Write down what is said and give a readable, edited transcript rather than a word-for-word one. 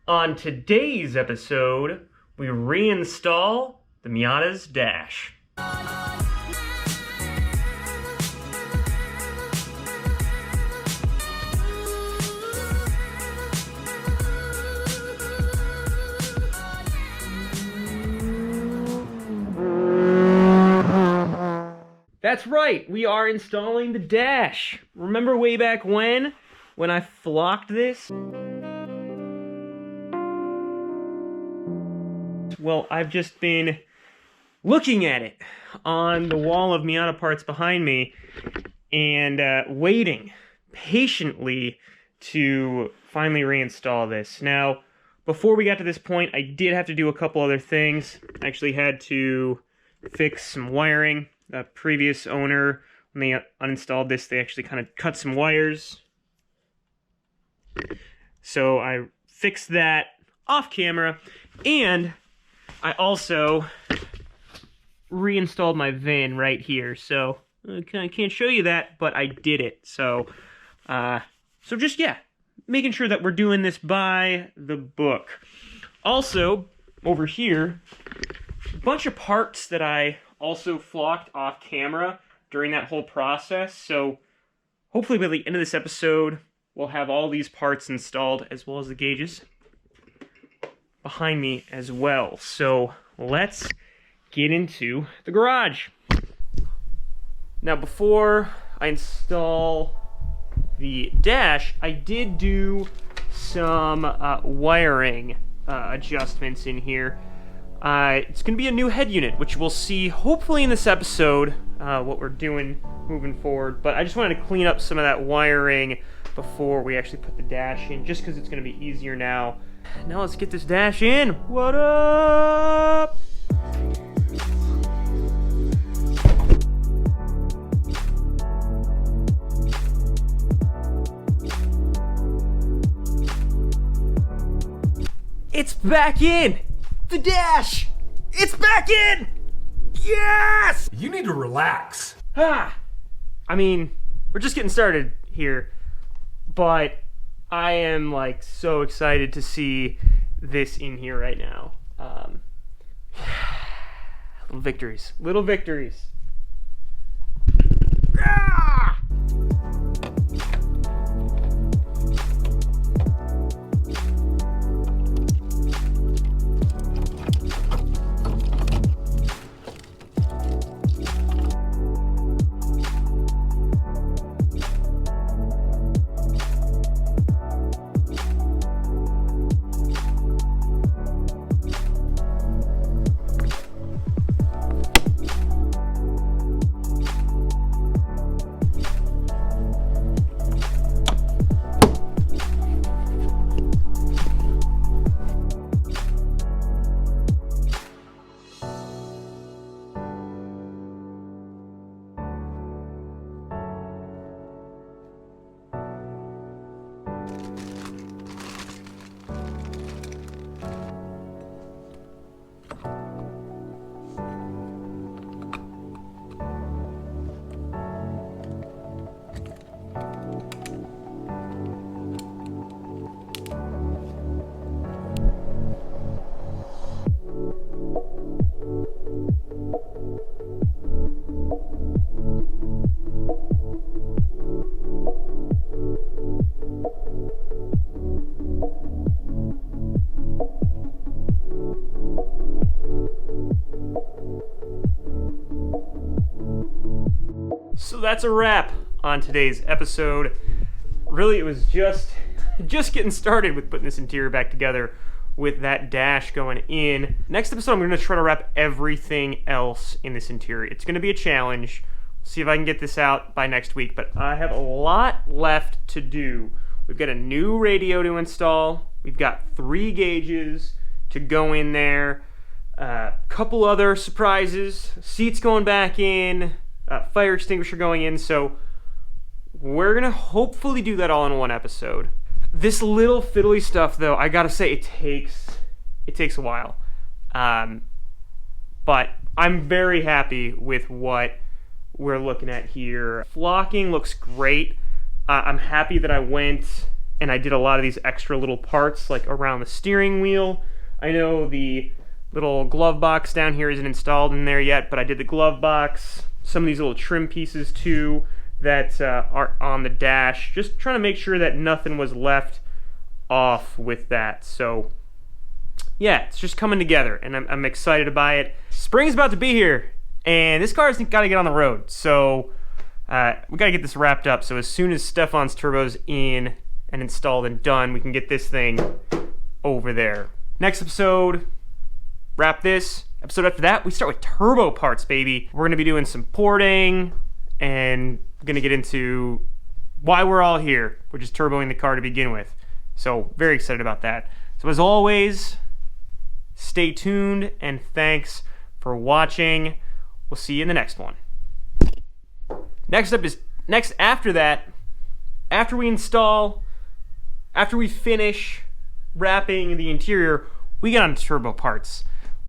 On today's episode, we reinstall the Miata's dash. That's right, we are installing the dash. Remember way back when I flocked this? Well, I've just been looking at it on the wall of Miata parts behind me and waiting patiently to finally reinstall this. Now, before we got to this point, I did have to do a couple other things. I actually had to fix some wiring. The previous owner, when they uninstalled this, they actually kind of cut some wires. So I fixed that off camera, and I also reinstalled my VIN right here. So I can't show you that, but I did it. So just, yeah, making sure that we're doing this by the book. Also, over here, a bunch of parts that I also flocked off camera during that whole process. So hopefully by the end of this episode, we'll have all these parts installed, as well as the gauges behind me as well. So let's get into the garage. Now, before I install the dash, I did do some wiring adjustments in here. It's going to be a new head unit, which we'll see hopefully in this episode what we're doing moving forward. But I just wanted to clean up some of that wiring before we actually put the dash in, just because it's going to be easier now. Now let's get this dash in. What up? It's back in! The dash! It's back in! Yes! You need to relax. I mean, we're just getting started here, but I am like so excited to see this in here right now. Little victories. Little victories. So that's a wrap on today's episode. Really, it was just getting started with putting this interior back together with that dash going in. Next episode, I'm going to try to wrap everything else in this interior. It's going to be a challenge. See if I can get this out by next week, but I have a lot left to do. We've got a new radio to install. We've got 3 gauges to go in there. A couple other surprises. Seats going back in. Fire extinguisher going in. So we're going to hopefully do that all in one episode. This little fiddly stuff, though, I gotta say, it takes a while. But I'm very happy with what we're looking at here. Flocking looks great. I'm happy that I went and I did a lot of these extra little parts like around the steering wheel. I know the little glove box down here isn't installed in there yet, but I did the glove box, some of these little trim pieces too that are on the dash, just trying to make sure that nothing was left off with that. So yeah, it's just coming together, and I'm excited to buy it. Spring's about to be here, and this car's got to get on the road, so we got to get this wrapped up. So as soon as Stefan's turbo's in and installed and done, we can get this thing over there. Next episode, wrap this. Episode after that, we start with turbo parts, baby. We're going to be doing some porting, and going to get into why we're all here, which is turboing the car to begin with. So very excited about that. So as always, stay tuned, and thanks for watching. We'll see you in the next one. Next after that, after we install, after we finish wrapping the interior, we get on to turbo parts.